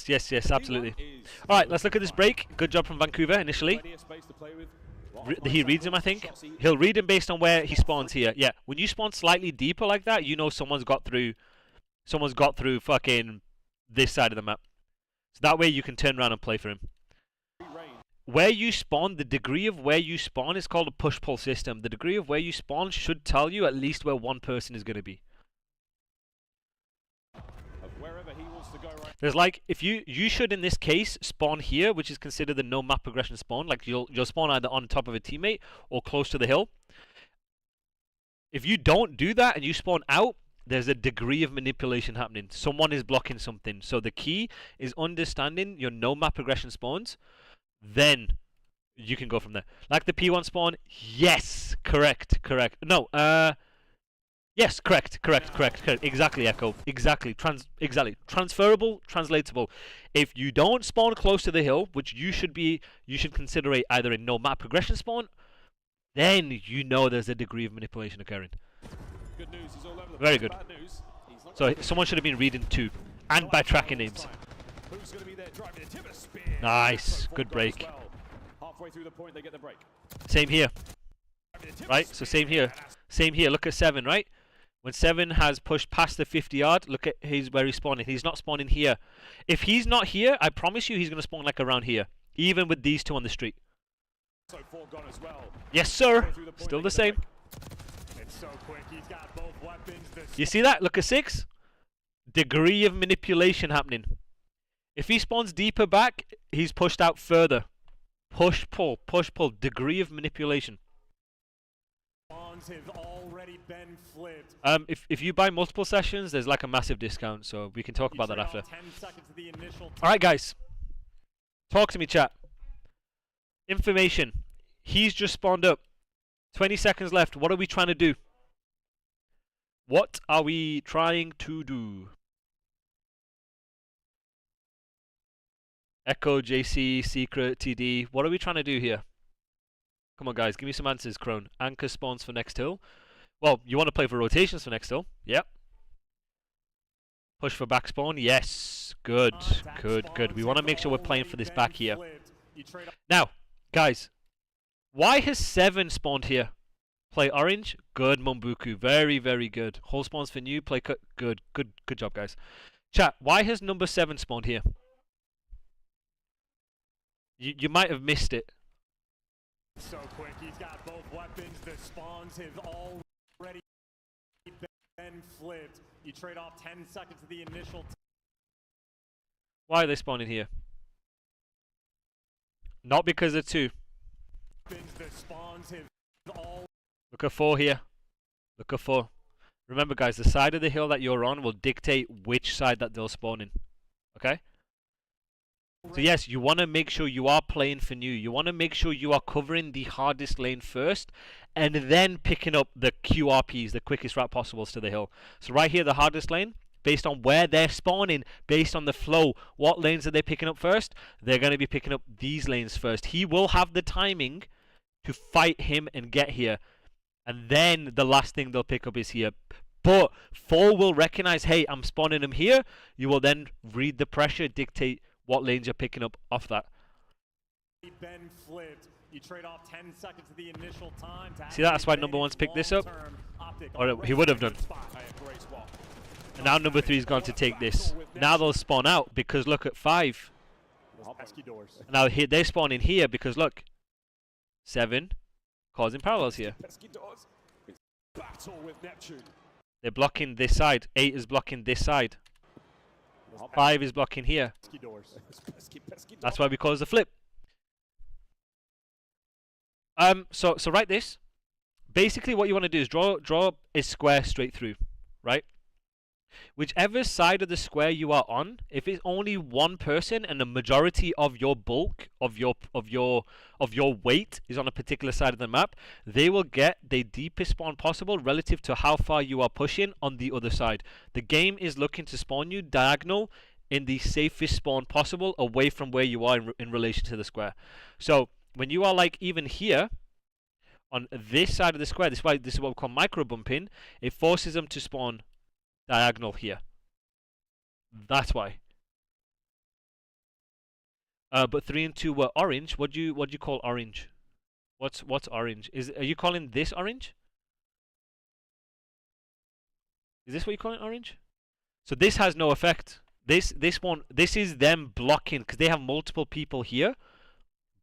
Yes, absolutely. Alright, let's look at this break. Good job from Vancouver initially. He reads him, I think. He'll read him based on where he spawns here. Yeah, when you spawn slightly deeper like that, you know someone's got through fucking this side of the map. So that way you can turn around and play for him. Where you spawn, the degree of where you spawn is called a push-pull system. The degree of where you spawn should tell you at least where one person is going to be. There's like, if you should in this case spawn here, which is considered the no map progression spawn. Like you'll spawn either on top of a teammate or close to the hill. If you don't do that and you spawn out, there's a degree of manipulation happening. Someone is blocking something. So the key is understanding your no map progression spawns. Then you can go from there. Like the P1 spawn, yes, correct. No, yes, correct. Exactly, Echo. Exactly. Transferable, translatable. If you don't spawn close to the hill, which you should consider either a no map progression spawn, then you know there's a degree of manipulation occurring. Good news, he's all over the Very place. good. Bad news, So someone should have been reading too, and by tracking names. Who's going to be there driving the timber spear? Nice, good break. Well. Halfway through the point, they get the break. Same here. Right, so same here. Look at 7, right? When 7 has pushed past the 50 yard, look at where he's spawning. He's not spawning here. If he's not here, I promise you he's going to spawn like around here. Even with these two on the street. So 4 gone as well. Yes, sir. Still the same. It's so quick. He's got both weapons. You see that? Look at 6. Degree of manipulation happening. If he spawns deeper back, he's pushed out further. Push, pull. Degree of manipulation. Have already been flipped. If you buy multiple sessions, there's like a massive discount, so we can talk about that after. 10 seconds to the initial. Alright guys, talk to me chat. Information. He's just spawned up. 20 seconds left. What are we trying to do? What are we trying to do? Echo, JC, Secret, TD. What are we trying to do here? Come on, guys. Give me some answers, Crone. Anchor spawns for next hill. Well, you want to play for rotations for next hill. Yep. Push for back spawn. Yes. Good. We want to make sure we're playing for this back here. Now, guys. Why has 7 spawned here? Play orange. Good, Mumbuku. Very good. Whole spawns for new. Play cut. Good job, guys. Chat. Why has number 7 spawned here? You might have missed it. So quick, he's got both weapons. The spawns have already been flipped. You trade off 10 seconds to the initial. Why are they spawning here? Not because of 2. The spawns have all. Look at 4 here. Look at 4. Remember, guys, the side of the hill that you're on will dictate which side that they'll spawn in. Okay? So yes, you want to make sure you are playing for new. You want to make sure you are covering the hardest lane first, and then picking up the QRPs, the quickest route possibles to the hill. So right here, the hardest lane, based on where they're spawning, based on the flow, what lanes are they picking up first? They're going to be picking up these lanes first. He will have the timing to fight him and get here. And then the last thing they'll pick up is here. But 4 will recognize, hey, I'm spawning him here. You will then read the pressure, dictate what lanes you're picking up off that. Been flipped. You trade off 10 seconds to the initial time. See that? That's why number 1's picked this up. Or he would have done. And now number 3's gone to take this. Now they'll spawn out because look at 5. Now they're spawning here because look. 7 causing parallels here. They're blocking this side. 8 is blocking this side. 5 is blocking here. That's why we cause the flip. So write this. Basically, what you want to do is draw a square straight through, right? Whichever side of the square you are on, if it's only one person and the majority of your bulk of your weight is on a particular side of the map, they will get the deepest spawn possible relative to how far you are pushing on the other side. The game is looking to spawn you diagonal in the safest spawn possible away from where you are in relation to the square. So when you are like even here on this side of the square, this is what we call micro bumping, it forces them to spawn diagonal here. That's why. But 3 and 2 were orange. What do you call orange? What's orange? Are you calling this orange? Is this what you call it orange? So this has no effect. This is them blocking because they have multiple people here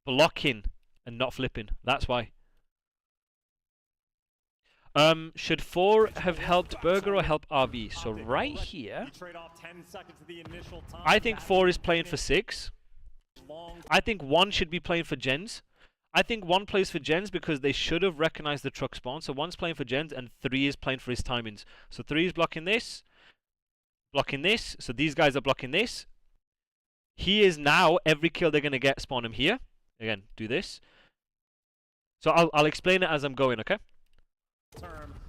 blocking and not flipping. That's why. Should 4 have helped Burger or help RV? So right here, I think 4 is playing for 6. I think 1 should be playing for gens. I think 1 plays for gens because they should have recognized the truck spawn. So 1's playing for gens and 3 is playing for his timings. So 3 is blocking this. So these guys are blocking this. He is now, every kill they're going to get, spawn him here. Again, do this. So I'll explain it as I'm going, okay?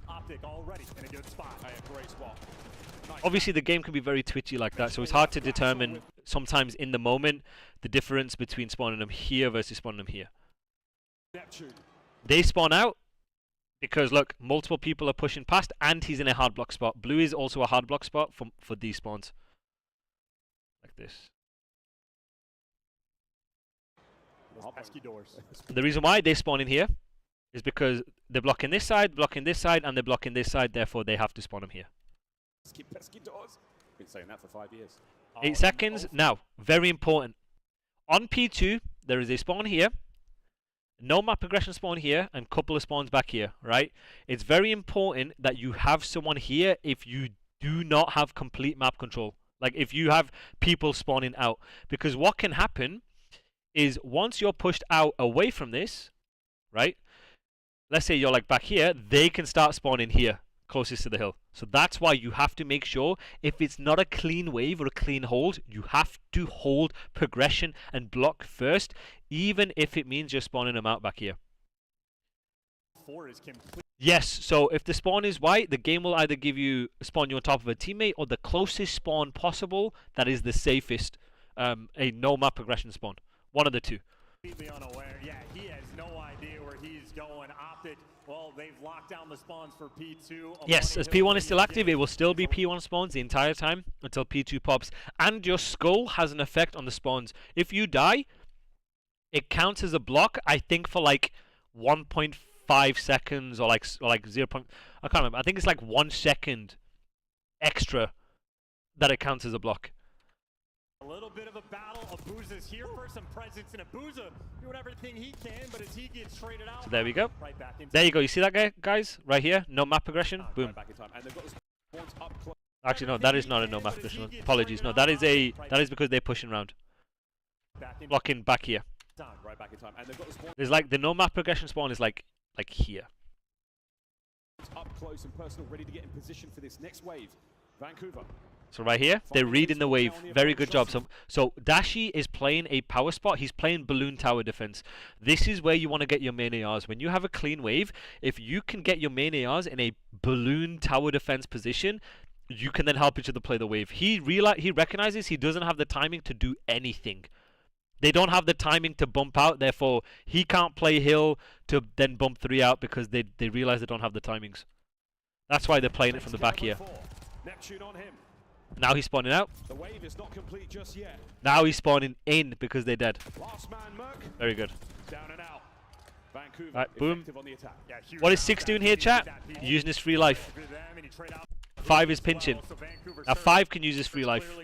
Optic already in a good spot. Great spot. Nice. Obviously, the game can be very twitchy like that, so it's hard to determine sometimes in the moment the difference between spawning them here versus spawning them here. They spawn out because, look, multiple people are pushing past and he's in a hard block spot. Blue is also a hard block spot for these spawns. Like this. Pesky doors. The reason why they spawn in here is because they're blocking this side, and they're blocking this side, therefore they have to spawn them here. Pesky doors. Been saying that for 5 years. 8 seconds. Now, very important. On P2, there is a spawn here, no map progression spawn here, and couple of spawns back here, right? It's very important that you have someone here if you do not have complete map control. Like if you have people spawning out. Because what can happen is once you're pushed out away from this, right? Let's say you're like back here, they can start spawning here, closest to the hill. So that's why you have to make sure if it's not a clean wave or a clean hold, you have to hold progression and block first, even if it means you're spawning them out back here. 4 is complete. Yes, so if the spawn is white, the game will either give you spawn you on top of a teammate or the closest spawn possible that is the safest, a no map progression spawn. One of the two. Completely unaware. Yeah, he has no idea where he's going. Optic, well, they've locked down the spawns for P2. Yes, as P1 is still active, it will still be P1 spawns the entire time until P2 pops. And your skull has an effect on the spawns. If you die, it counts as a block, I think, for like 1.5 seconds or like 0. I can't remember. I think it's like 1 second extra that it counts as a block. A little bit of a battle. Abuza's here for some presence, and Abuza doing everything he can, but as he gets traded out. So there we go. Right back into There you go. You see that guy, guys? Right here. No map progression. Boom. right back in time. And they've got the spawns up close. Actually, no. That is not a no map progression. Apologies. No, that is because they're pushing around. Blocking back here. Right back in time. And they've got the spawns There's like the no map progression spawn is like here. up close and personal, ready to get in position for this next wave. Vancouver. So right here, they're reading the wave. Very good job. So Dashi is playing a power spot. He's playing balloon tower defense. This is where you want to get your main ARs. When you have a clean wave, if you can get your main ARs in a balloon tower defense position, you can then help each other play the wave. He recognizes he doesn't have the timing to do anything. They don't have the timing to bump out, therefore he can't play hill to then bump 3 out because they realize they don't have the timings. That's why they're playing it from the back here. Neptune on him. Now he's spawning out. The wave is not complete just yet. Now he's spawning in because they're dead. Last man Merc. Very good. Down and out. Vancouver Right, boom. effective on the attack. Yeah, What is 6 doing here, chat? Using his free life. 5 is pinching. Now 5 can use his free life.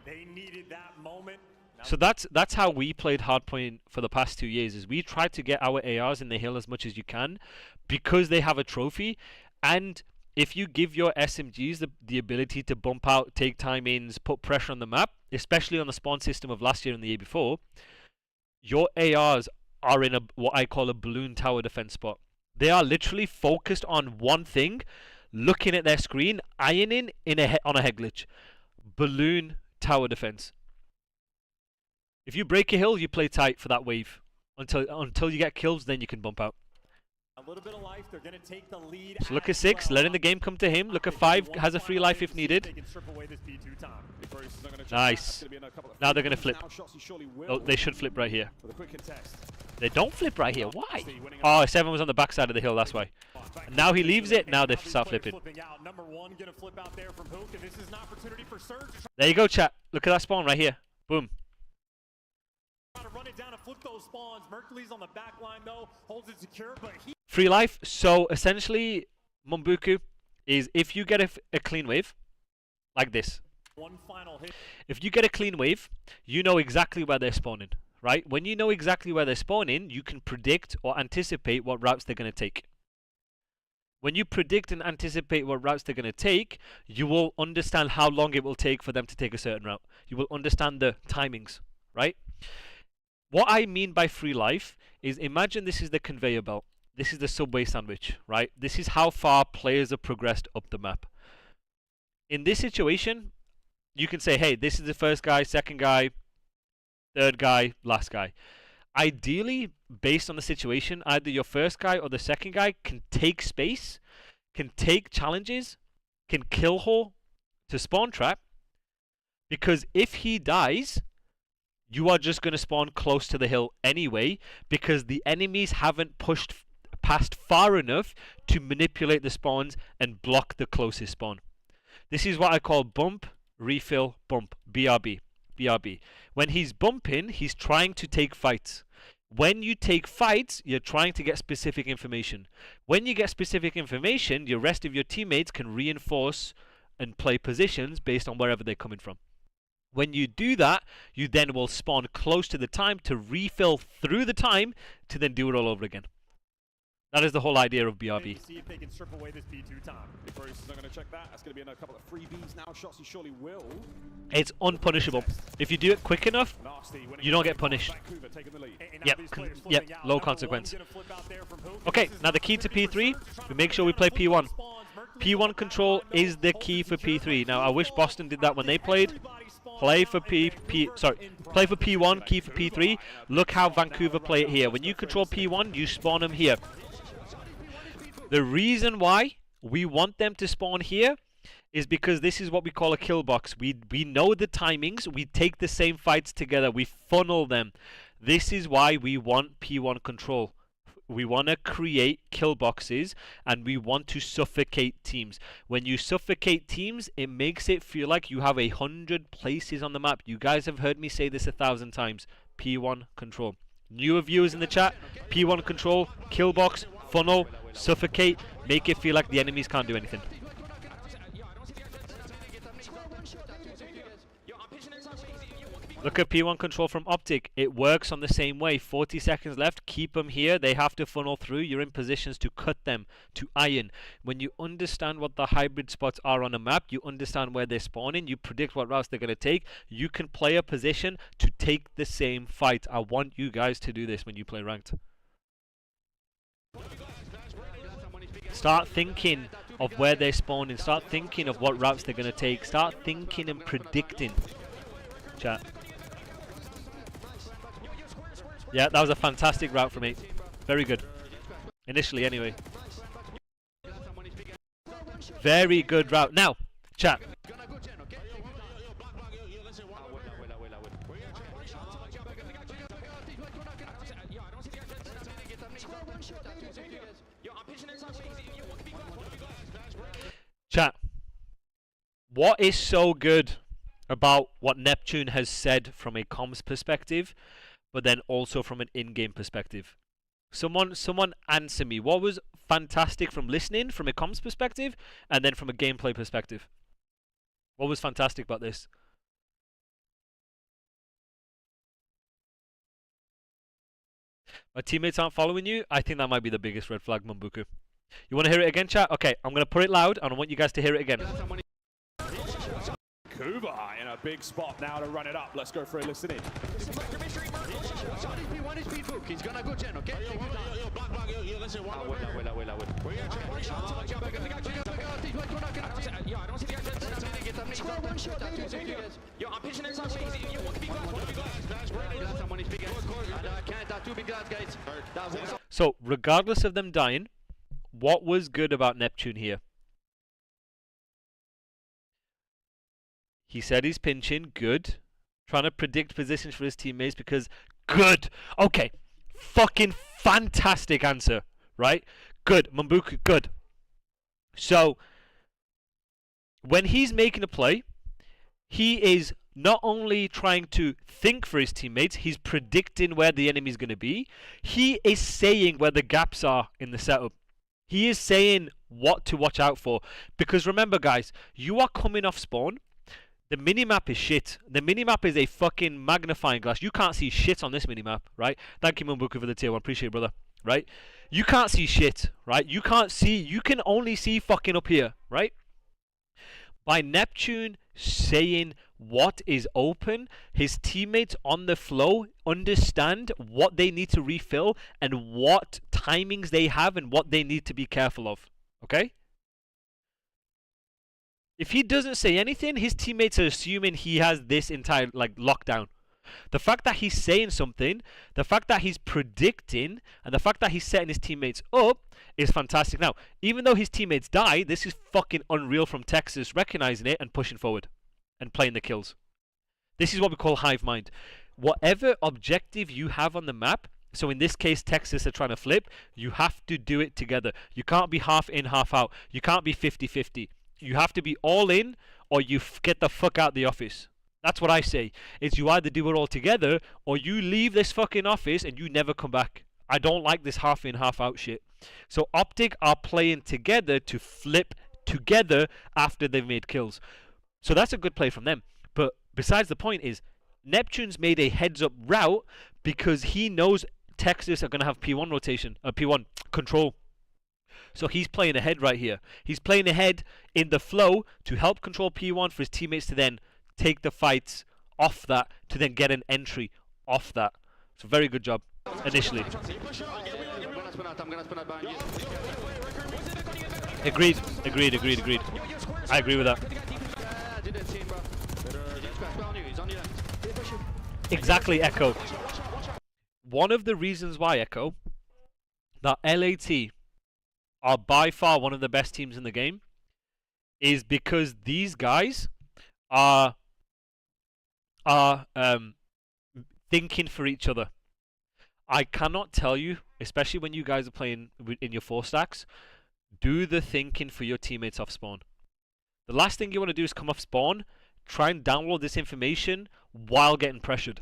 They needed that moment. So that's how we played Hardpoint for the past 2 years. Is we tried to get our ARs in the hill as much as you can because they have a trophy, and if you give your SMGs the ability to bump out, take time-ins, put pressure on the map, especially on the spawn system of last year and the year before, your ARs are in what I call a balloon tower defense spot. They are literally focused on one thing, looking at their screen, ironing on a head glitch. Balloon tower defense. If you break a hill, you play tight for that wave until you get kills, then you can bump out. A little bit of life. They're going to take the lead. So look at 6, letting the game come to him. Look at 5, has a free life if needed. Nice. Now they're going to flip. Oh, they should flip right here. They don't flip right here. Why? Oh, 7 was on the back side of the hill, that's why. And now he leaves it, now they start flipping. There you go, chat. Look at that spawn right here. Boom. flip those spawns. Mercury's on the back line though, holds it secure, but he Free life. So essentially, Mumbuku is if you get a clean wave, like this. one final hit. If you get a clean wave, you know exactly where they're spawning, right? When you know exactly where they're spawning, you can predict or anticipate what routes they're going to take. When you predict and anticipate what routes they're going to take, you will understand how long it will take for them to take a certain route. You will understand the timings, right? What I mean by free life is imagine this is the conveyor belt. This is the subway sandwich, right? This is how far players have progressed up the map. In this situation, you can say, hey, this is the first guy, second guy, third guy, last guy. Ideally, based on the situation, either your first guy or the second guy can take space, can take challenges, can kill hole to spawn trap, because if he dies, you are just going to spawn close to the hill anyway, because the enemies haven't pushed past far enough to manipulate the spawns and block the closest spawn. This is what I call bump, refill, bump, BRB. BRB. When he's bumping, he's trying to take fights. When you take fights, you're trying to get specific information. When you get specific information, the rest of your teammates can reinforce and play positions based on wherever they're coming from. When you do that, you then will spawn close to the time to refill through the time to then do it all over again. That is the whole idea of BRB. See if they can strip away this P2 time. If Bruce is not going to check that, that's going to be a couple of freebies now. Shots he surely will. It's unpunishable. If you do it quick enough, you don't get punished. Vancouver taking the lead. Yep, low consequence. Okay, now the key to P3, we make sure we play P1. P1 control is the key for P3. Now, I wish Boston did that when they played. Play for P1, key for P3. Look how Vancouver play it here. When you control P1, you spawn them here. The reason why we want them to spawn here is because this is what we call a kill box. We know the timings. We take the same fights together. We funnel them. This is why we want P1 control. We want to create kill boxes and we want to suffocate teams. When you suffocate teams, it makes it feel like you have 100 places on the map. You guys have heard me say this 1,000 times. P1 control. Newer viewers in the chat, P1 control, kill box, funnel, suffocate, make it feel like the enemies can't do anything. Look at P1 control from Optic. It works on the same way. 40 seconds left. Keep them here. They have to funnel through. You're in positions to cut them, to iron. When you understand what the hybrid spots are on a map, you understand where they're spawning, you predict what routes they're going to take, you can play a position to take the same fight. I want you guys to do this when you play ranked. Start thinking of where they're spawning. Start thinking of what routes they're going to take. Start thinking and predicting. Chat. Yeah, that was a fantastic route from me. Very good. Initially, anyway. Very good route. Now, chat. Chat. What is so good about what Neptune has said from a comms perspective, but then also from an in-game perspective? Someone answer me. What was fantastic from listening from a comms perspective and then from a gameplay perspective? What was fantastic about this? My teammates aren't following you? I think that might be the biggest red flag, Mumbuku. You want to hear it again, chat? Okay, I'm going to put it loud and I want you guys to hear it again. Vancouver in a big spot now to run it up. Let's go for a listen in. He's gonna go Jen, okay? So, regardless of them dying, what was good about Neptune here? He said he's pinching, good. Trying to predict positions for his teammates because good. Okay, fucking fantastic answer, right? Good, Mumbuku, good. So, when he's making a play, he is not only trying to think for his teammates, he's predicting where the enemy's going to be. He is saying where the gaps are in the setup. He is saying what to watch out for. Because remember, guys, you are coming off spawn. The minimap is shit. The minimap is a fucking magnifying glass. You can't see shit on this minimap, right? Thank you, Mumbuku, for the tier 1. Appreciate it, brother. Right? You can't see shit, right? You can't see. You can only see fucking up here, right? By Neptune saying what is open, his teammates on the flow understand what they need to refill and what timings they have and what they need to be careful of. Okay? If he doesn't say anything, his teammates are assuming he has this entire lockdown. The fact that he's saying something, the fact that he's predicting, and the fact that he's setting his teammates up is fantastic. Now, even though his teammates die, this is fucking unreal from Texas recognizing it and pushing forward and playing the kills. This is what we call hive mind. Whatever objective you have on the map, so in this case Texas are trying to flip, you have to do it together. You can't be half in, half out. You can't be 50-50. You have to be all in or you get the fuck out the office. That's what I say. It's you either do it all together or you leave this fucking office and you never come back. I don't like this half in, half out shit. So Optic are playing together to flip together after they've made kills. So that's a good play from them. But besides the point is, Neptune's made a heads up route because he knows Texas are going to have P1 rotation, P1 control. So he's playing ahead right here. He's playing ahead in the flow to help control P1 for his teammates to then take the fights off that, to then get an entry off that. So very good job initially. Agreed. I agree with that. Exactly, Echo. One of the reasons why, Echo, that LAT are by far one of the best teams in the game is because these guys are thinking for each other. I cannot tell you, especially when you guys are playing in your 4 stacks, do the thinking for your teammates off spawn. The last thing you want to do is come off spawn, try and download this information while getting pressured.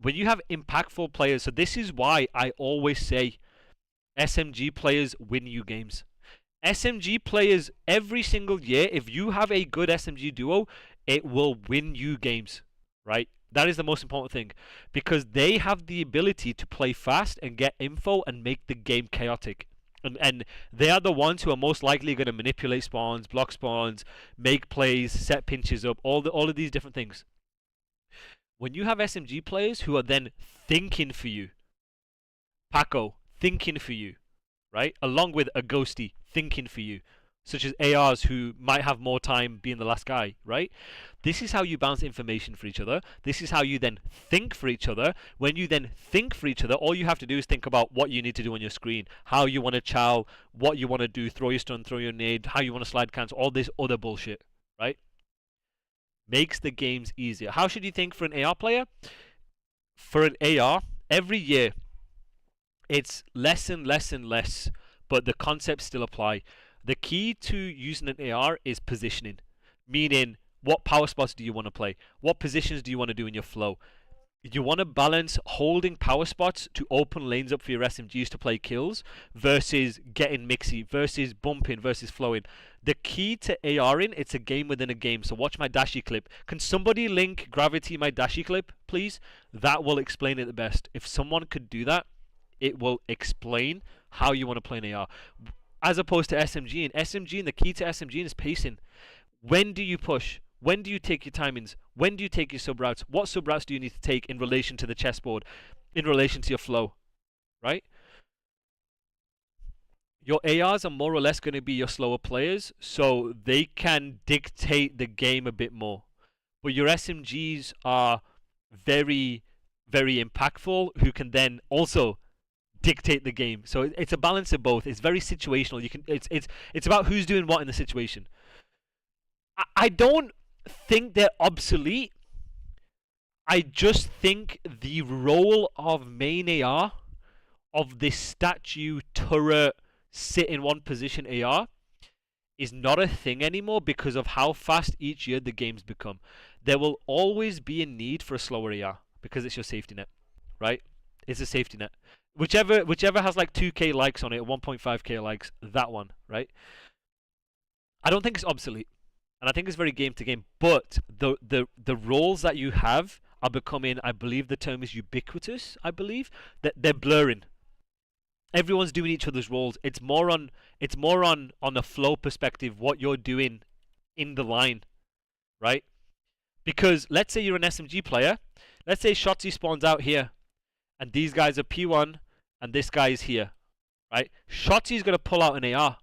When you have impactful players, so this is why I always say SMG players win you games. SMG players every single year, if you have a good SMG duo, it will win you games, right? That is the most important thing because they have the ability to play fast and get info and make the game chaotic. And they are the ones who are most likely going to manipulate spawns, block spawns, make plays, set pinches up, all of these different things. When you have SMG players who are then thinking for you, Paco thinking for you, right? Along with a Ghosty thinking for you, such as ARs who might have more time being the last guy, right? This is how you bounce information for each other. This is how you then think for each other. When you then think for each other, all you have to do is think about what you need to do on your screen, how you want to chow, what you want to do, throw your stun, throw your nade, how you want to slide cancel, all this other bullshit, right? Makes the games easier. How should you think for an AR player? For an AR, every year, it's less and less and less, but the concepts still apply. The key to using an AR is positioning, meaning what power spots do you want to play? What positions do you want to do in your flow? You want to balance holding power spots to open lanes up for your SMGs to play kills versus getting mixy, versus bumping, versus flowing. The key to ARing, it's a game within a game. So watch my Dashi clip. Can somebody link Gravity my Dashi clip, please? That will explain it the best. If someone could do that, it will explain how you want to play an AR. As opposed to SMG. And the key to SMG is pacing. When do you push? When do you take your timings? When do you take your sub routes? What sub routes do you need to take in relation to the chessboard? In relation to your flow? Right? Your ARs are more or less going to be your slower players, so they can dictate the game a bit more. But your SMGs are very, very impactful, who can then also dictate the game. So it's a balance of both. It's very situational. It's about who's doing what in the situation. I don't think they're obsolete. I just think the role of main AR, of this statue turret sit in one position AR, is not a thing anymore because of how fast each year the games become. There will always be a need for a slower AR because it's your safety net, right? It's a safety net. Whichever has like 2k likes on it, 1.5k likes, that one, right? I don't think it's obsolete, and I think it's very game to game. But the roles that you have are becoming, I believe the term is ubiquitous. I believe that they're blurring. Everyone's doing each other's roles. It's more on a flow perspective what you're doing in the line, right? Because let's say you're an SMG player. Let's say Shotzi spawns out here, and these guys are P1, and this guy is here, right? Shotzi's gonna pull out an AR.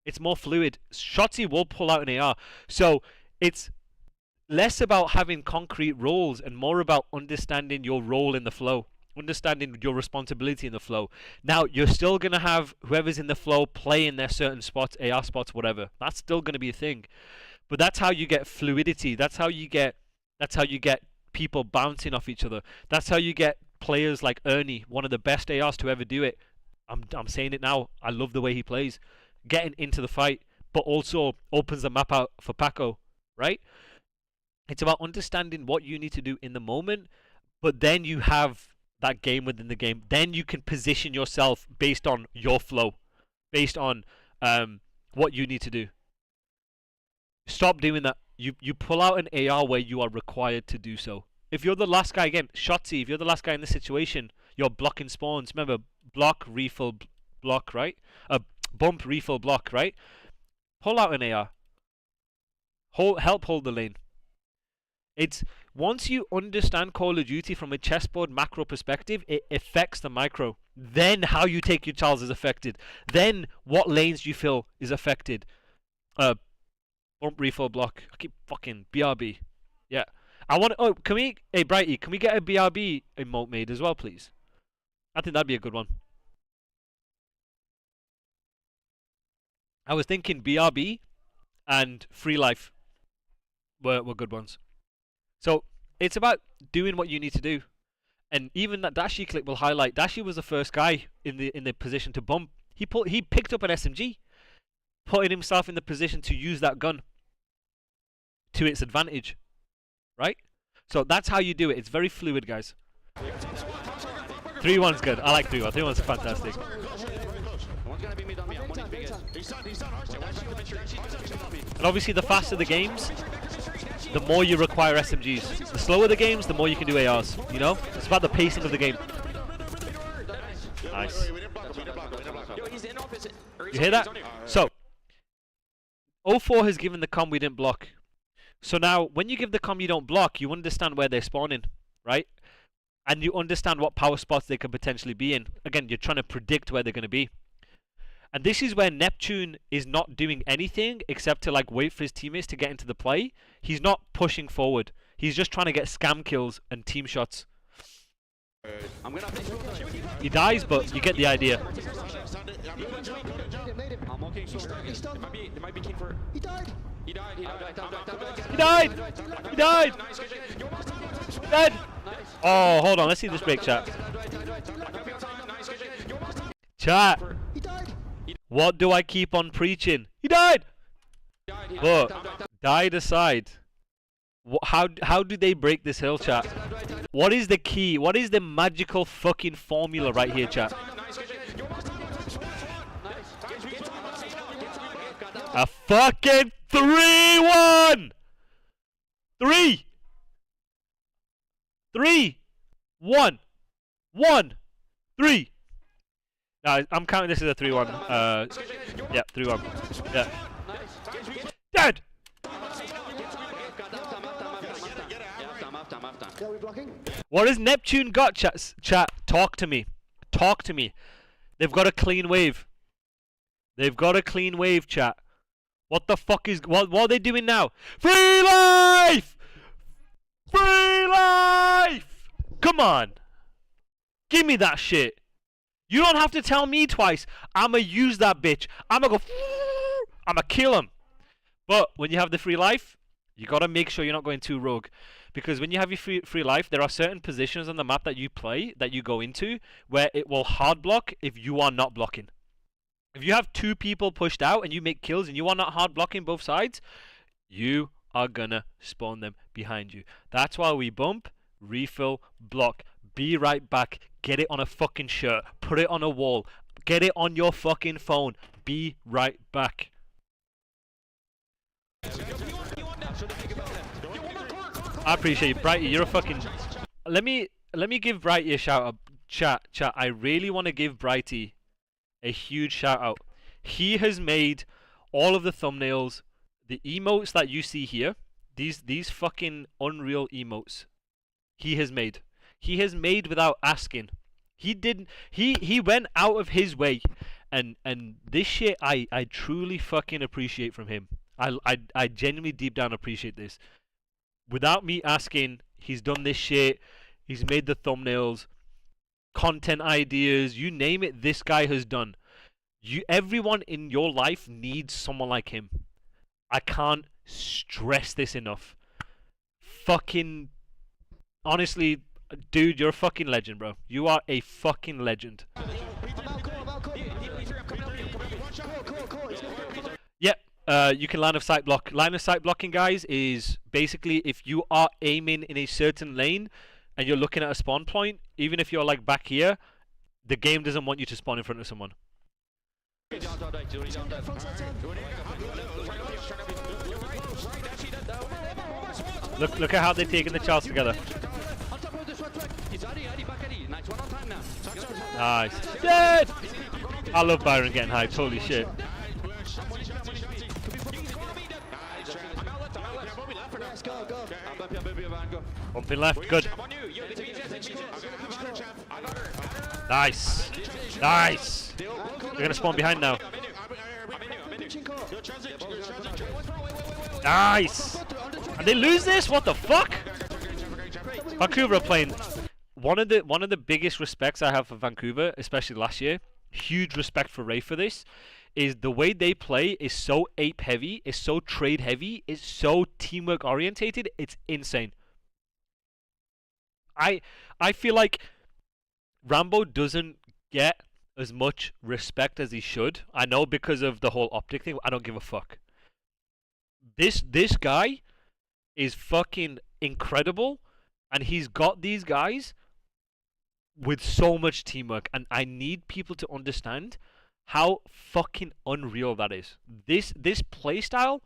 It's more fluid. Shotzi will pull out an AR. So it's less about having concrete roles and more about understanding your role in the flow, understanding your responsibility in the flow. Now, you're still going to have whoever's in the flow play in their certain spots, AR spots, whatever. That's still going to be a thing. But that's how you get fluidity. That's how you get people bouncing off each other. That's how you get players like Ernie, one of the best ARs to ever do it. I'm saying it now. I love the way he plays. Getting into the fight, but also opens the map out for Paco, right? It's about understanding what you need to do in the moment, but then you have that game within the game. Then you can position yourself based on your flow, based on what you need to do. Stop doing that. You pull out an AR where you are required to do so. If you're the last guy, again, Shotzi, if you're the last guy in this situation, you're blocking spawns. Remember, block, refill, block, right? Bump, refill, block, right? Pull out an AR. Help hold the lane. It's once you understand Call of Duty from a chessboard macro perspective, it affects the micro. Then how you take your Charles is affected. Then what lanes you feel is affected. Bump, refill, block. I keep fucking BRB. Yeah. I want. Oh, can we? Hey, Brighty, can we get a BRB emote made as well, please? I think that'd be a good one. I was thinking BRB and Free Life were good ones. So it's about doing what you need to do, and even that Dashi clip will highlight. Dashi was the first guy in the position to bump. He picked up an SMG, putting himself in the position to use that gun to its advantage, right? So that's how you do it. It's very fluid, guys. 3-1's good. I like 3-1. 3-1's fantastic. And obviously, the faster the games, the more you require SMGs. The slower the games, the more you can do ARs. You know, it's about the pacing of the game. Nice. You hear that? So, 04 has given the comm we didn't block. So now, when you give the comm you don't block, you understand where they're spawning, right? And you understand what power spots they could potentially be in. Again, you're trying to predict where they're going to be. And this is where Neptune is not doing anything except to like wait for his teammates to get into the play. He's not pushing forward. He's just trying to get scam kills and team shots. He dies, but you get the idea. He died! Dead! Oh, hold on. Let's see this break, chat. Chat. What do I keep on preaching? He died! But, died aside. How do they break this hill, chat? What is the key? What is the magical fucking formula right here, chat? A fucking 3-1! 3! 3! 1! 1! 3! No, I'm counting this as a 3-1. Yeah, 3-1. Yeah. Dead! What has Neptune got, chat? Talk to me. Talk to me. They've got a clean wave. They've got a clean wave, chat. What the fuck is... What are they doing now? Free life! Free life! Come on. Give me that shit. You don't have to tell me twice. I'ma use that bitch. I'ma go... I'ma kill him. But when you have the free life, you gotta make sure you're not going too rogue. Because when you have your free life, there are certain positions on the map that you play, that you go into, where it will hard block if you are not blocking. If you have 2 people pushed out and you make kills and you are not hard blocking both sides, you are gonna spawn them behind you. That's why we bump, refill, block, be right back, get it on a fucking shirt, put it on a wall, get it on your fucking phone, be right back. I appreciate you, Brighty. You're a fucking. Let me give Brighty a shout out. Chat. I really want to give Brighty a huge shout out. He has made all of the thumbnails, the emotes that you see here. These fucking unreal emotes. He has made. He has made without asking. He didn't. He went out of his way, and this shit I truly fucking appreciate from him. I genuinely deep down appreciate this. Without me asking, he's done this shit. He's made the thumbnails, content ideas, you name it. This guy has done. Everyone in your life needs someone like him. I can't stress this enough. Fucking honestly, dude, you're a fucking legend, bro. You are a fucking legend. Yep. You can line of sight block. Line of sight blocking, guys, is basically if you are aiming in a certain lane and you're looking at a spawn point, even if you're like back here, the game doesn't want you to spawn in front of someone. Look at how they're taking the Charles together. Nice. Dead! I love Byron getting hyped, holy shit. Bumping left, good. Nice. Nice. They're gonna spawn behind now. Nice. And they lose this? What the fuck? Vancouver are playing. One of the biggest respects I have for Vancouver, especially last year, huge respect for Ray for this, is the way they play is so ape heavy, is so trade heavy, is so teamwork orientated. It's insane. I feel like Rambo doesn't get as much respect as he should. I know because of the whole Optic thing. I don't give a fuck. This guy is fucking incredible, and he's got these guys with so much teamwork, and I need people to understand how fucking unreal that is. This playstyle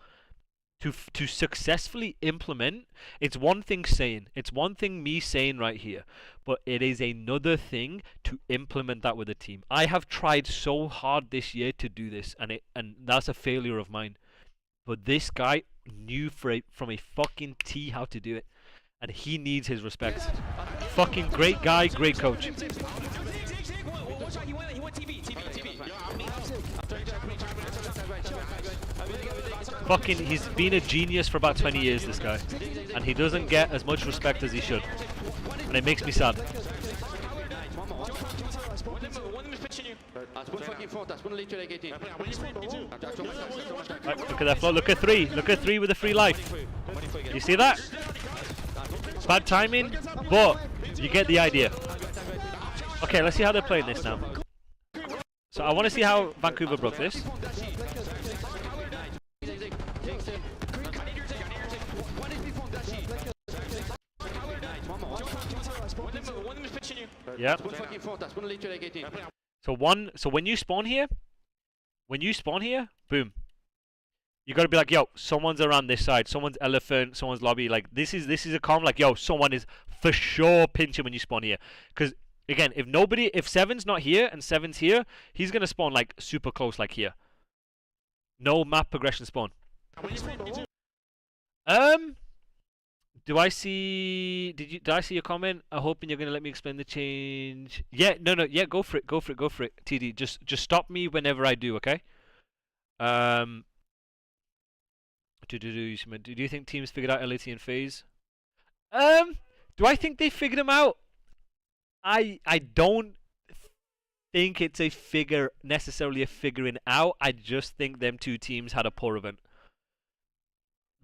to successfully implement, it's one thing saying, it's one thing me saying right here, but it is another thing to implement that with a team. I have tried so hard this year to do this, and that's a failure of mine. But this guy knew from a fucking T how to do it, and he needs his respect. Fucking great guy, great coach. Fucking, he's been a genius for about 20 years, this guy, and he doesn't get as much respect as he should, and it makes me sad. Right, look at that flow. Look at 3. Look at 3 with a free life. You see that? Bad timing, but you get the idea. Okay, let's see how they're playing this now. So I want to see how Vancouver broke this. Yeah. So when you spawn here, boom. You gotta be like, yo, someone's around this side, someone's elephant, someone's lobby. Like this is a calm. Like, yo, someone is for sure pinching when you spawn here. Because again, if Seven's not here and Seven's here, he's gonna spawn like super close, like here. No map progression spawn. Did I see your comment? I'm hoping you're gonna let me explain the change. Yeah, no, yeah, go for it. TD, just stop me whenever I do, okay? Do you think teams figured out LAT and phase? Do I think they figured them out? I don't think it's necessarily a figuring out. I just think them two teams had a poor event.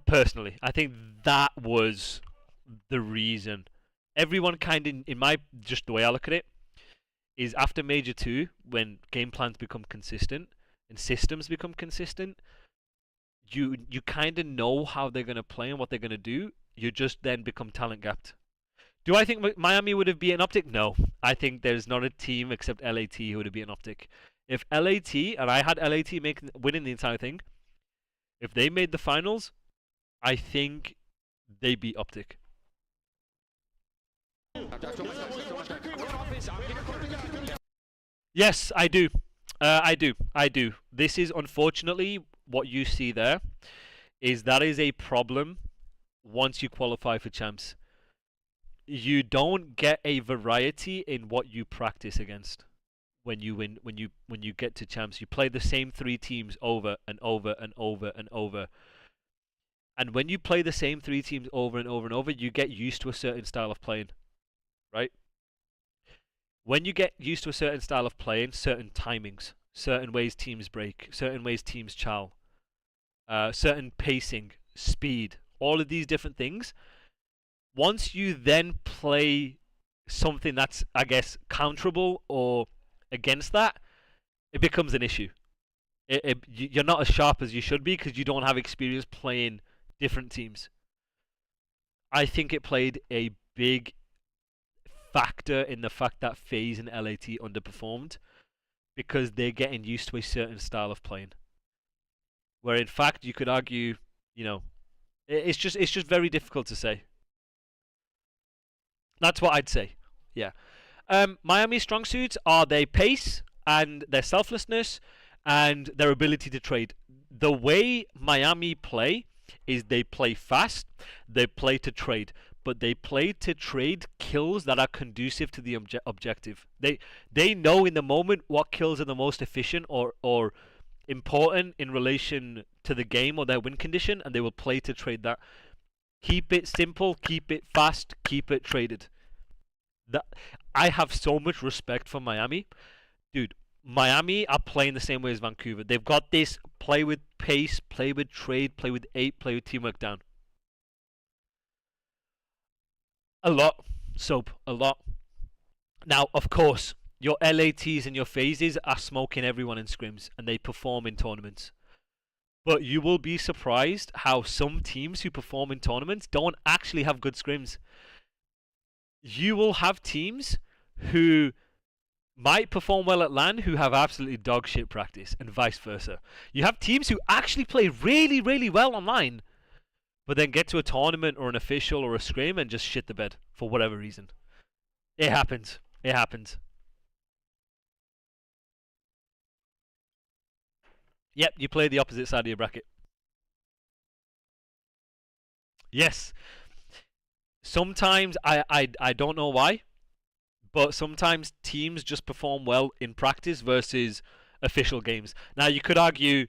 Personally, I think that was the reason. Everyone kind of, just the way I look at it, is after Major 2, when game plans become consistent, and systems become consistent, you kind of know how they're going to play and what they're going to do. You just then become talent gapped. Do I think Miami would have beaten Optic? No. I think there's not a team except LAT who would have beaten Optic. If LAT, and I had LAT winning the entire thing, if they made the finals, I think they beat Optic. Yes, I do. I do. This is unfortunately what you see there. That is a problem once you qualify for champs. You don't get a variety in what you practice against when you win. When you get to champs, you play the same 3 teams over and over and over and over. And when you play the same 3 teams over and over and over, you get used to a certain style of playing, right? When you get used to a certain style of playing, certain timings, certain ways teams break, certain ways teams chow, certain pacing, speed, all of these different things. Once you then play something that's, I guess, counterable or against that, it becomes an issue. You're not as sharp as you should be because you don't have experience playing different teams. I think it played a big factor in the fact that FaZe and LAT underperformed because they're getting used to a certain style of playing. Where in fact you could argue, you know, it's just very difficult to say. That's what I'd say. Yeah. Miami's strong suits are their pace and their selflessness and their ability to trade. The way Miami play is they play fast, they play to trade, but they play to trade kills that are conducive to the objective. They know in the moment what kills are the most efficient or important in relation to the game or their win condition, and they will play to trade that. Keep it simple, keep it fast, keep it traded. I have so much respect for Miami. Dude, Miami are playing the same way as Vancouver. They've got this play with pace, play with trade, play with 8, play with teamwork down. A lot. Soap. A lot. Now, of course, your LATs and your phases are smoking everyone in scrims, and they perform in tournaments. But you will be surprised how some teams who perform in tournaments don't actually have good scrims. You will have teams who might perform well at LAN who have absolutely dog shit practice, and vice versa. You have teams who actually play really, really well online, but then get to a tournament or an official or a scrim and just shit the bed for whatever reason. It happens. It happens. Yep, you play the opposite side of your bracket. Yes. Sometimes, I don't know why, but sometimes teams just perform well in practice versus official games. Now, you could argue,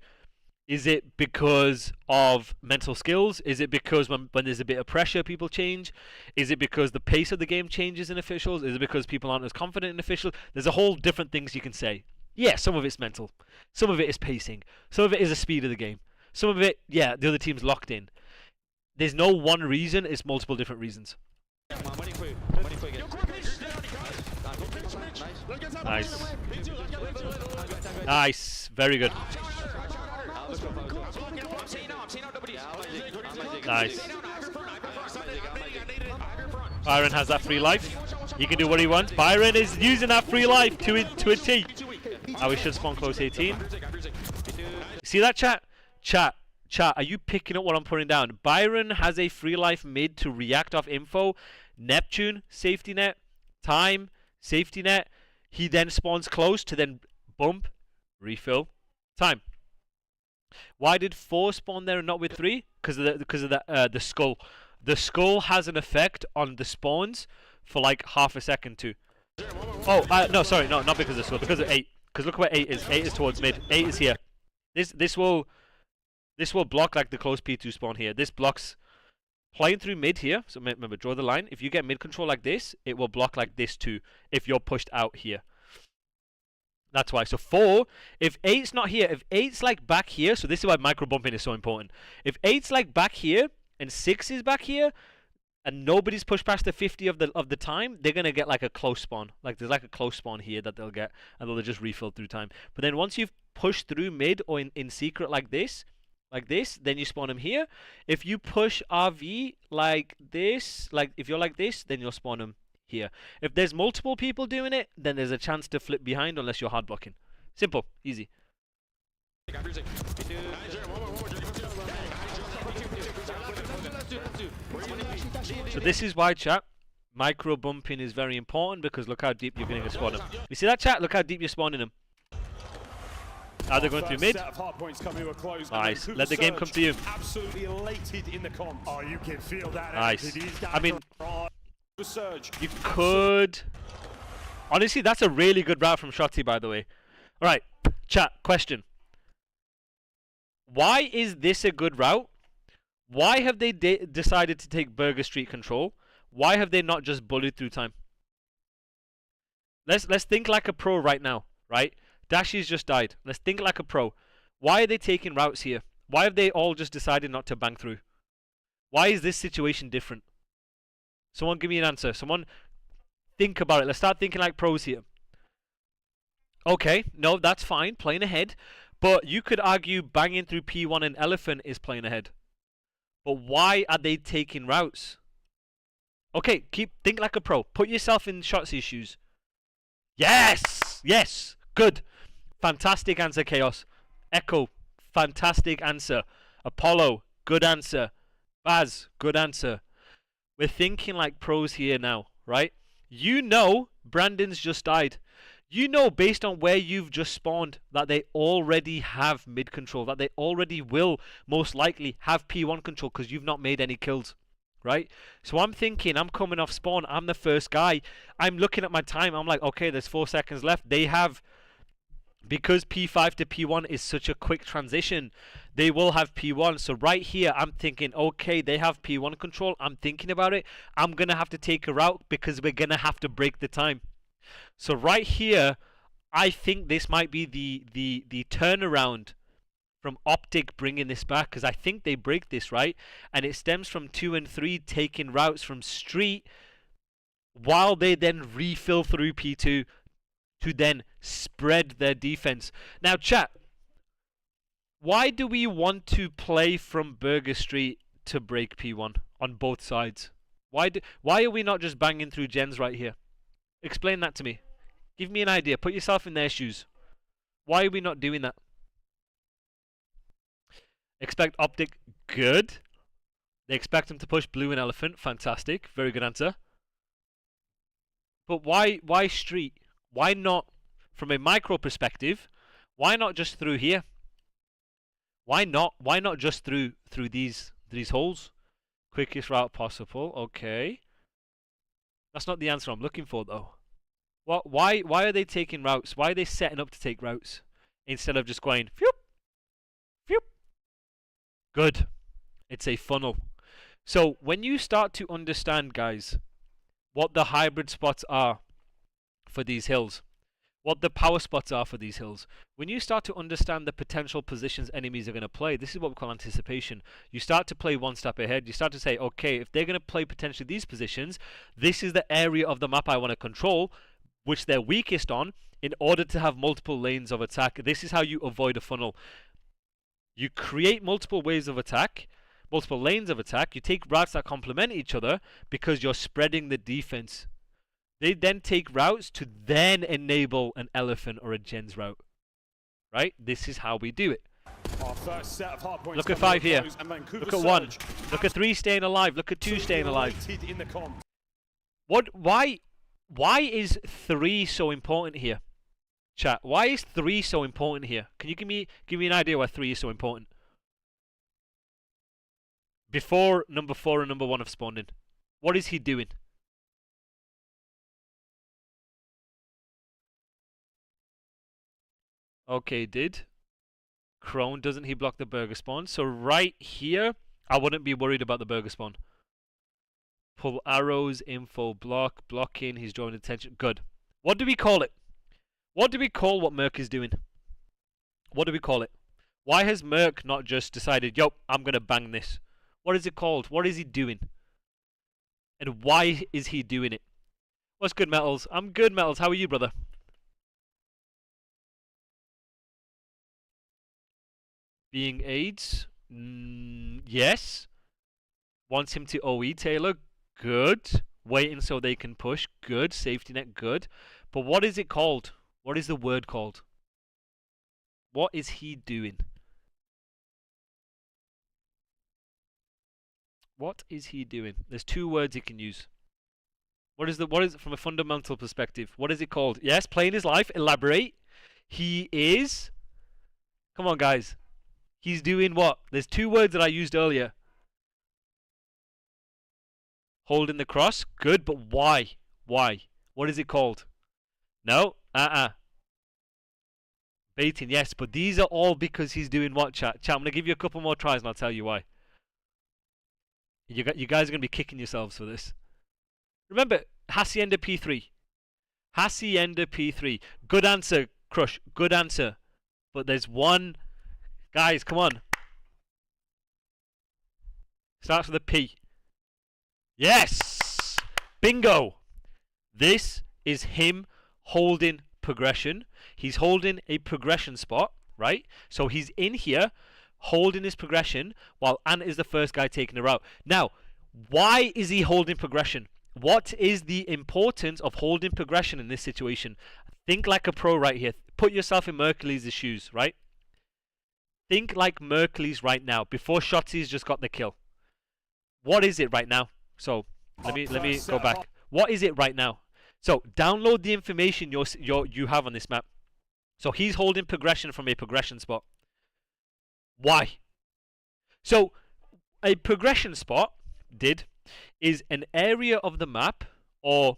is it because of mental skills? Is it because when there's a bit of pressure, people change? Is it because the pace of the game changes in officials? Is it because people aren't as confident in officials? There's a whole different things you can say. Yeah, some of it's mental. Some of it is pacing. Some of it is the speed of the game. Some of it, yeah, the other team's locked in. There's no one reason, it's multiple different reasons. Nice. Nice. Very good. Nice. Byron has that free life. He can do what he wants. Byron is using that free life to a T. Oh, we should spawn close 18. See that, chat? Chat, are you picking up what I'm putting down? Byron has a free life mid to react off info. Neptune, safety net. Time, safety net. He then spawns close to then bump, refill, time. Why did 4 spawn there and not with 3? Because of the skull. The skull has an effect on the spawns for like half a second too. Oh, no, sorry, no, not because of the skull, because of 8. Because look where 8 is. 8 is towards mid. 8 is here. This will block like the close P2 spawn here. This blocks playing through mid here. So remember, draw the line. If you get mid control like this, it will block like this too. If you're pushed out here. That's why. So 4, if 8's not here, if 8's like back here, so this is why micro bumping is so important. If 8's like back here and 6 is back here, and nobody's pushed past the 50 of the time, they're gonna get like a close spawn. Like there's like a close spawn here that they'll get, and they'll just refill through time. But then once you've pushed through mid or in secret like this, then you spawn them here. If you push RV like this, like if you're like this, then you'll spawn them here. If there's multiple people doing it, then there's a chance to flip behind unless you're hard blocking. Simple, easy. So this is why, chat, micro bumping is very important, because look how deep you're going to spawn them. You see that, chat? Look how deep you're spawning them. Now they're going through mid. Nice. Let the game come to you. Absolutely elated in the comp. Oh, you can feel that. Nice. I mean, you could... Honestly, that's a really good route from Shotty, by the way. Alright, chat, question. Why is this a good route? Why have they decided to take Burger Street control? Why have they not just bullied through time? Let's think like a pro right now, right? Dashy's just died. Let's think like a pro. Why are they taking routes here? Why have they all just decided not to bang through? Why is this situation different? Someone give me an answer. Someone think about it. Let's start thinking like pros here. Okay, no, that's fine. Playing ahead. But you could argue banging through P1 and Elephant is playing ahead. But why are they taking routes? Okay, think like a pro. Put yourself in Shotzi's shoes. Yes! Yes! Good. Fantastic answer, Chaos. Echo, fantastic answer. Apollo, good answer. Baz, good answer. We're thinking like pros here now, right? You know Brandon's just died. You know, based on where you've just spawned, that they already have mid control, that they already will most likely have P1 control because you've not made any kills, right? So I'm thinking, I'm coming off spawn, I'm the first guy. I'm looking at my time, I'm like, okay, there's 4 seconds left. They have, because P5 to P1 is such a quick transition, they will have P1. So right here, I'm thinking, okay, they have P1 control. I'm thinking about it. I'm going to have to take a route because we're going to have to break the time. So right here, I think this might be the turnaround from Optic bringing this back, because I think they break this, right? And it stems from 2 and 3 taking routes from street while they then refill through P2 to then spread their defense. Now, chat, why do we want to play from Burger Street to break P1 on both sides? Why are we not just banging through gens right here? Explain that to me. Give me an idea. Put yourself in their shoes. Why are we not doing that? Expect Optic. Good. They expect him to push blue and elephant. Fantastic. Very good answer. But why street? Why not, from a micro perspective, why not just through here? Why not just through these holes? Quickest route possible. Okay. That's not the answer I'm looking for, though. Why are they taking routes? Why are they setting up to take routes instead of just going phew, phew? Good. It's a funnel. So when you start to understand, guys, what the hybrid spots are for these hills, what the power spots are for these hills, when you start to understand the potential positions enemies are going to play, this is what we call anticipation. You start to play one step ahead. You start to say, okay, if they're going to play potentially these positions, this is the area of the map I want to control, which they're weakest on, in order to have multiple lanes of attack. This is how you avoid a funnel. You create multiple ways of attack, multiple lanes of attack. You take routes that complement each other because you're spreading the defense. They then take routes to then enable an elephant or a gens route. Right? This is how we do it. Our first set of hard points. Look at 5 here. Look at 1. Look at 3 staying alive. Look at 2 staying alive. Why is 3 so important here? Chat, why is 3 so important here? Can you give me an idea why 3 is so important? Before number 4 and number 1 have spawned in. What is he doing? Okay, did. Crone, doesn't he block the burger spawn? So right here, I wouldn't be worried about the burger spawn. Pull arrows, info, blocking, he's drawing attention. Good. What do we call it? What do we call what Merc is doing? What do we call it? Why has Merc not just decided, yo, I'm going to bang this? What is it called? What is he doing? And why is he doing it? What's good, Metals? I'm good, Metals. How are you, brother? Being AIDS? Yes. Wants him to OE Taylor? Good. Waiting so they can push? Good. Safety net? Good. But what is it called? What is the word called? What is he doing? What is he doing? There's two words he can use. What is from a fundamental perspective? What is it called? Yes, playing his life. Elaborate. He is. Come on, guys. He's doing what? There's two words that I used earlier. Holding the cross. Good, but why? Why? What is it called? No? Baiting, yes, but these are all because he's doing what, chat? Chat, I'm going to give you a couple more tries and I'll tell you why. You guys are going to be kicking yourselves for this. Remember, Hacienda P3. Hacienda P3. Good answer, Crush. Good answer. But there's one... Guys, come on. Starts with a P. Yes! Bingo! This is him holding progression. He's holding a progression spot, right? So he's in here holding his progression while Ant is the first guy taking the route. Now, why is he holding progression? What is the importance of holding progression in this situation? Think like a pro right here. Put yourself in Mercury's shoes, right? Think like Mercury's right now, before Shotzi's just got the kill. What is it right now? So, let me go back. What is it right now? So, download the information you have on this map. So, he's holding progression from a progression spot. Why? So, a progression spot is an area of the map, or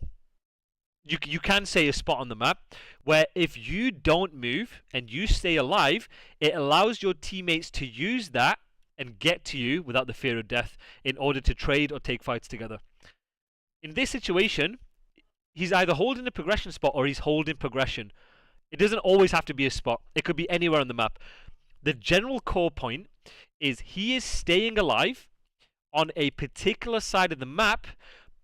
you can say a spot on the map, where if you don't move and you stay alive, it allows your teammates to use that and get to you without the fear of death in order to trade or take fights together. In this situation, he's either holding a progression spot or he's holding progression. It doesn't always have to be a spot. It could be anywhere on the map. The general core point is he is staying alive on a particular side of the map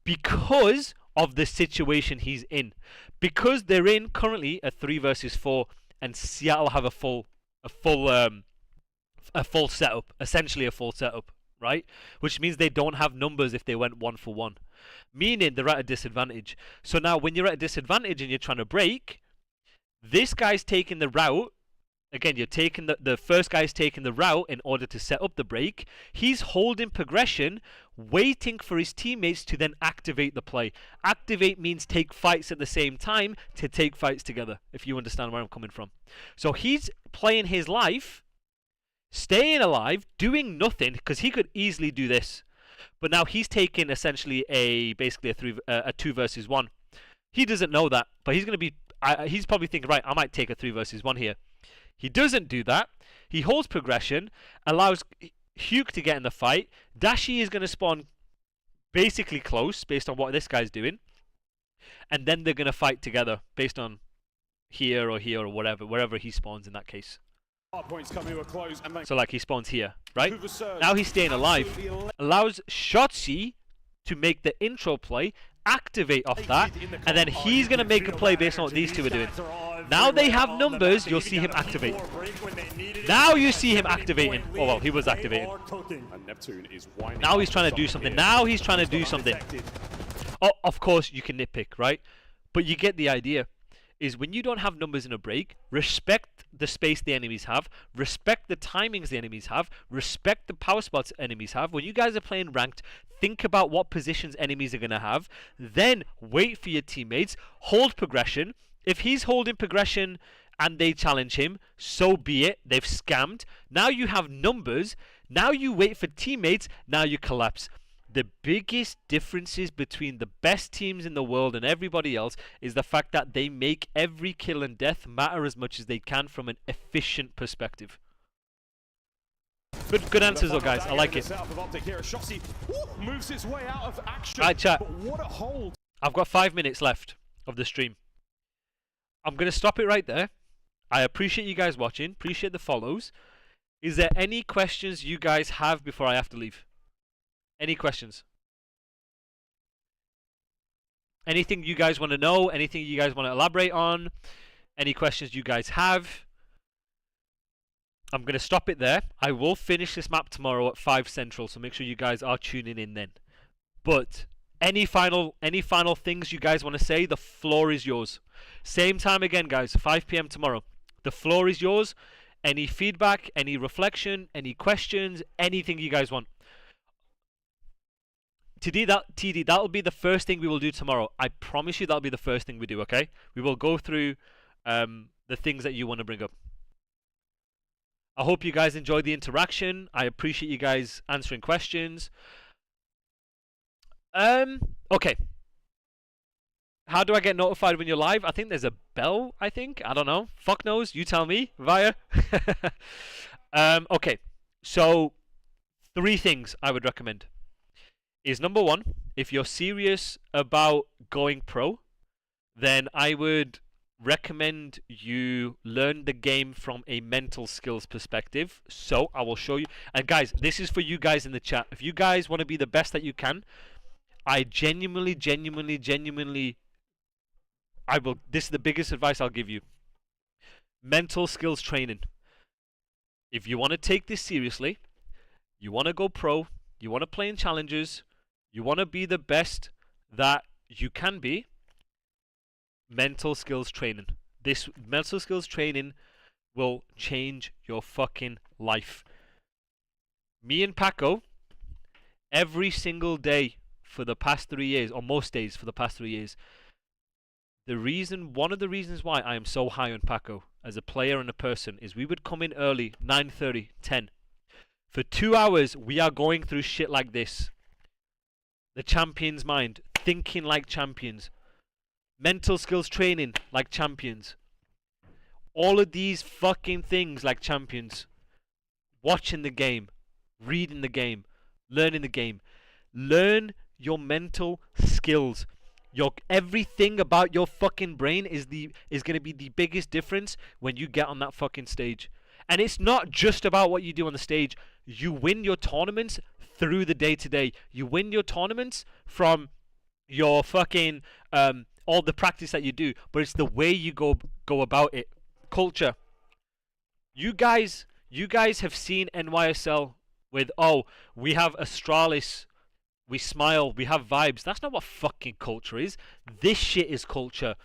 because of the situation he's in. Because they're in currently a 3 versus 4 and Seattle have a full setup, essentially a full setup, right? Which means they don't have numbers if they went 1-for-1, meaning they're at a disadvantage. So now when you're at a disadvantage and you're trying to break, this guy's taking the route. Again, you're taking the first guy's taking the route in order to set up the break. He's holding progression, waiting for his teammates to then activate the play. Activate means take fights at the same time to take fights together, if you understand where I'm coming from. So he's playing his life, staying alive, doing nothing, because he could easily do this. But now he's taking essentially basically a 2 versus 1. He doesn't know that, but he's going to be... he's probably thinking, right, I might take a 3 versus 1 here. He doesn't do that. He holds progression, allows Hugh to get in the fight. Dashi is going to spawn basically close based on what this guy's doing. And then they're going to fight together based on here or whatever, wherever he spawns in that case. So like he spawns here, right? Now he's staying alive. Allows Shotzi to make the intro play, activate off that, and then he's going to make a play based on what these two are doing. Now they have numbers, you'll see him activate. Now you see him activating. Oh, well, he was activating. Now he's trying to do something. Now he's trying to do something. Oh, of course, you can nitpick, right? But you get the idea. Is when you don't have numbers in a break, respect the space the enemies have, respect the timings the enemies have, respect the power spots enemies have. When you guys are playing ranked, think about what positions enemies are going to have, then wait for your teammates, hold progression. If he's holding progression and they challenge him, so be it. They've scammed. Now you have numbers. Now you wait for teammates. Now you collapse. The biggest differences between the best teams in the world and everybody else is the fact that they make every kill and death matter as much as they can from an efficient perspective. Good answers though, guys. I like it. Right, chat. I've got 5 minutes left of the stream. I'm going to stop it right there. I appreciate you guys watching. Appreciate the follows. Is there any questions you guys have before I have to leave? Any questions? Anything you guys want to know? Anything you guys want to elaborate on? Any questions you guys have? I'm going to stop it there. I will finish this map tomorrow at 5 Central, so make sure you guys are tuning in then. But any final things you guys want to say? The floor is yours. Same time again, guys, 5 p.m. tomorrow. The floor is yours. Any feedback, any reflection, any questions, anything you guys want. TD, that'll be the first thing we will do tomorrow. I promise you that'll be the first thing we do, okay? We will go through the things that you want to bring up. I hope you guys enjoyed the interaction. I appreciate you guys answering questions. Okay. How do I get notified when you're live? I think there's a bell, I think. I don't know. Fuck knows. You tell me, Via. Okay. So, 3 things I would recommend. Is number 1, if you're serious about going pro, then I would recommend you learn the game from a mental skills perspective. So I will show you. And guys, this is for you guys in the chat. If you guys want to be the best that you can, I genuinely, this is the biggest advice I'll give you. Mental skills training. If you want to take this seriously, you want to go pro, you want to play in challenges, you want to be the best that you can be, mental skills training. This mental skills training will change your fucking life. Me and Paco, every single day for the past 3 years, or most days for the past 3 years, one of the reasons why I am so high on Paco as a player and a person is we would come in early, 9:30, 10. For 2 hours, we are going through shit like this. The champion's mind, thinking like champions, mental skills training like champions, all of these fucking things like champions, watching the game, reading the game, learning the game. Learn your mental skills. Everything about your fucking brain is going to be the biggest difference when you get on that fucking stage. And it's not just about what you do on the stage. You win your tournaments through the day-to-day. You win your tournaments from your fucking all the practice that you do, but it's the way you go about it. Culture. You guys have seen NYSL with, oh, we have Astralis, we smile, we have vibes. That's not what fucking culture is. This shit is culture.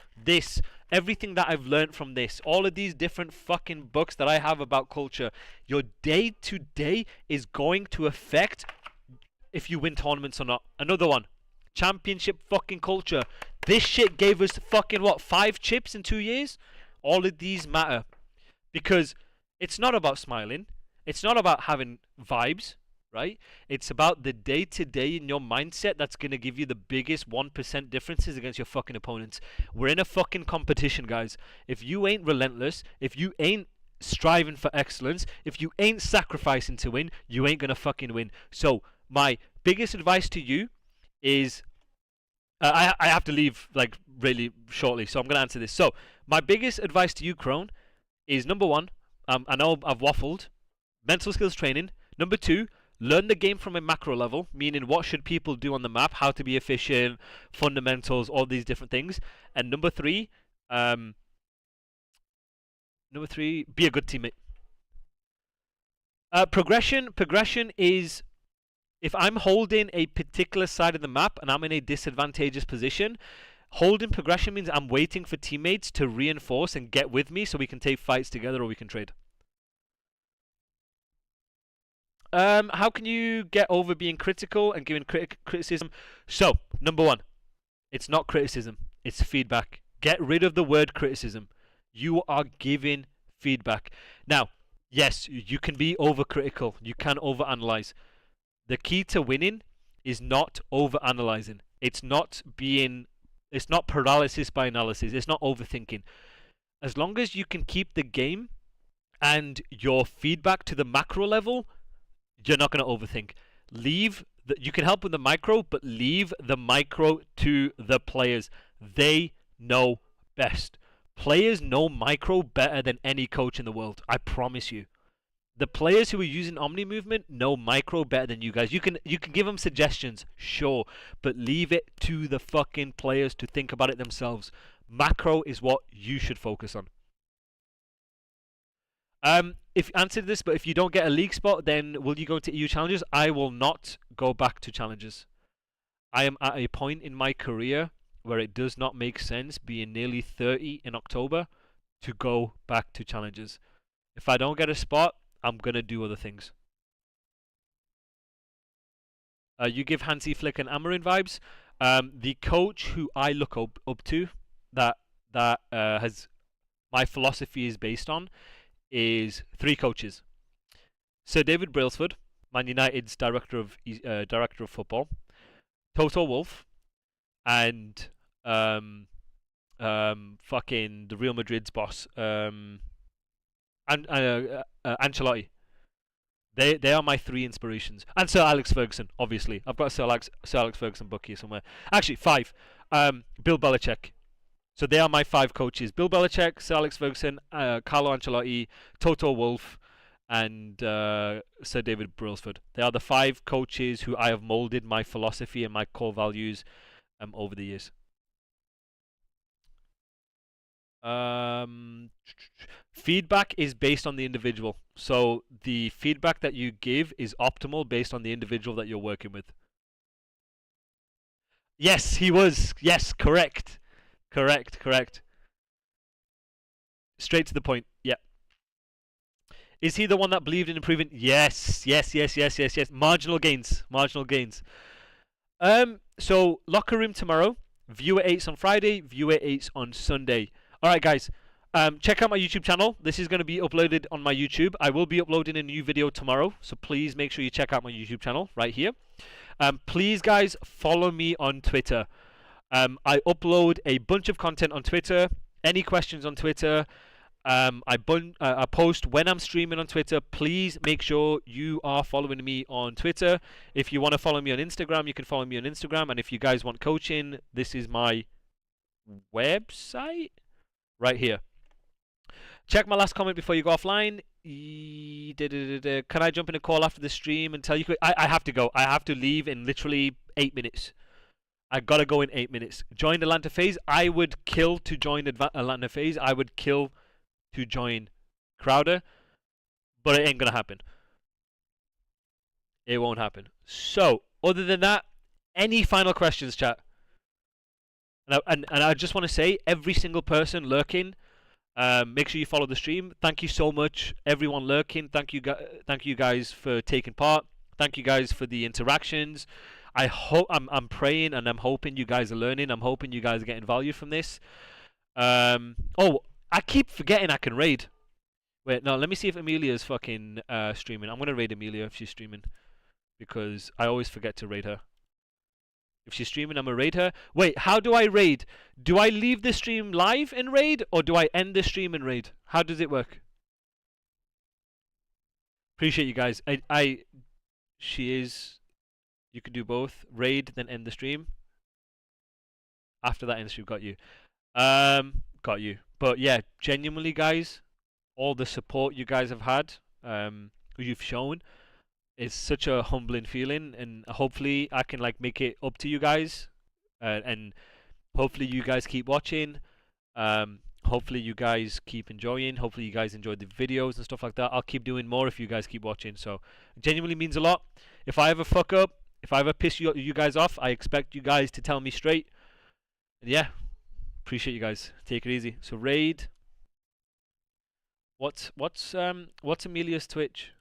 Everything that I've learned from this, all of these different fucking books that I have about culture, your day to day is going to affect if you win tournaments or not. Another one, championship fucking culture. This shit gave us fucking 5 chips in 2 years? All of these matter. Because it's not about smiling. It's not about having vibes, right? It's about the day to day in your mindset that's going to give you the biggest 1% differences against your fucking opponents. We're in a fucking competition, guys. If you ain't relentless, if you ain't striving for excellence, if you ain't sacrificing to win, you ain't going to fucking win. So my biggest advice to you is, I have to leave like really shortly, so I'm going to answer this. So my biggest advice to you, Crone, is number 1, I know I've waffled, mental skills training. Number 2, learn the game from a macro level, meaning what should people do on the map, how to be efficient, fundamentals, all these different things. And number 3, be a good teammate. Progression is, if I'm holding a particular side of the map and I'm in a disadvantageous position, holding progression means I'm waiting for teammates to reinforce and get with me so we can take fights together or we can trade. How can you get over being critical and giving criticism? So, number 1, it's not criticism, it's feedback. Get rid of the word criticism. You are giving feedback. Now, yes, you can be overcritical. You can overanalyze. The key to winning is not overanalyzing. It's not paralysis by analysis. It's not overthinking. As long as you can keep the game and your feedback to the macro level, you're not going to overthink. You can help with the micro, but leave the micro to the players. They know best. Players know micro better than any coach in the world. I promise you. The players who are using Omni movement know micro better than you guys. You can give them suggestions, sure, but leave it to the fucking players to think about it themselves. Macro is what you should focus on. If you answered this, but if you don't get a league spot, then will you go to EU challenges? I will not go back to challenges. I am at a point in my career where it does not make sense, being nearly 30 in October, to go back to challenges. If I don't get a spot, I'm gonna do other things. You give Hansi Flick and Amarin vibes. The coach who I look up to, that has my philosophy is based on, is 3 coaches. Sir David Brailsford, Man United's director of football, Toto Wolff, and fucking the Real Madrid's boss, Ancelotti. They are my 3 inspirations, and Sir Alex Ferguson. Obviously, I've got a Sir Alex Ferguson book here somewhere. Actually, 5. Bill Belichick. So they are my 5 coaches: Bill Belichick, Sir Alex Ferguson, Carlo Ancelotti, Toto Wolff, and Sir David Brailsford. They are the 5 coaches who I have molded my philosophy and my core values over the years. Feedback is based on the individual. So the feedback that you give is optimal based on the individual that you're working with. Yes, he was. Yes, correct. Correct. Straight to the point. Yeah. Is he the one that believed in improving? Yes. Marginal gains. So locker room tomorrow. Viewer 8s on Friday. Viewer 8s on Sunday. Alright, guys. Check out my YouTube channel. This is going to be uploaded on my YouTube. I will be uploading a new video tomorrow, so please make sure you check out my YouTube channel right here. Please, guys, follow me on Twitter. I upload a bunch of content on Twitter. Any questions on Twitter? I post when I'm streaming on Twitter. Please make sure you are following me on Twitter. If you want to follow me on Instagram, you can follow me on Instagram. And if you guys want coaching, this is my website right here. Check my last comment before you go offline. Can I jump in a call after the stream and tell you? I have to go. I have to leave in literally 8 minutes. I gotta go in 8 minutes. Join Atlanta FaZe. I would kill to join Atlanta FaZe. I would kill to join Crowder, but it ain't gonna happen. It won't happen. So, other than that, any final questions, chat? And I just want to say, every single person lurking, make sure you follow the stream. Thank you so much, everyone lurking. Thank you guys for taking part. Thank you guys for the interactions. I'm praying and I'm hoping you guys are learning. I'm hoping you guys are getting value from this. Oh, I keep forgetting I can raid. Wait, no, let me see if Amelia's fucking streaming. I'm gonna raid Amelia if she's streaming, because I always forget to raid her. If she's streaming, I'm gonna raid her. Wait, how do I raid? Do I leave the stream live and raid, or do I end the stream and raid? How does it work? Appreciate you guys. She is. You can do both. Raid, then end the stream. After that, end the stream. Got you. Got you. But yeah, genuinely, guys, all the support you guys have had, you've shown, is such a humbling feeling, and hopefully I can like make it up to you guys, and hopefully you guys keep watching. Hopefully you guys keep enjoying. Hopefully you guys enjoy the videos and stuff like that. I'll keep doing more if you guys keep watching. So it genuinely means a lot. If I ever fuck up, if I ever piss you guys off, I expect you guys to tell me straight. And yeah, appreciate you guys. Take it easy. So raid. What's Amelia's Twitch?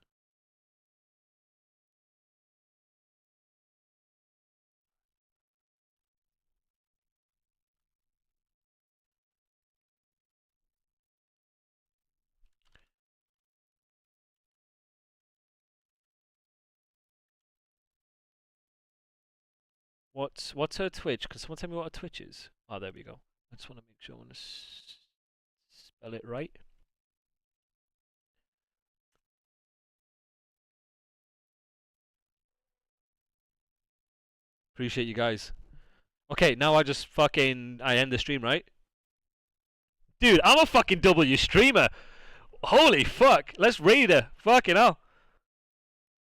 What's her Twitch? Can someone tell me what her Twitch is? Oh, there we go. I just want to make sure I want to spell it right. Appreciate you guys. Okay, now I just fucking I end the stream, right? Dude, I'm a fucking W streamer. Holy fuck! Let's raid her. Fucking hell.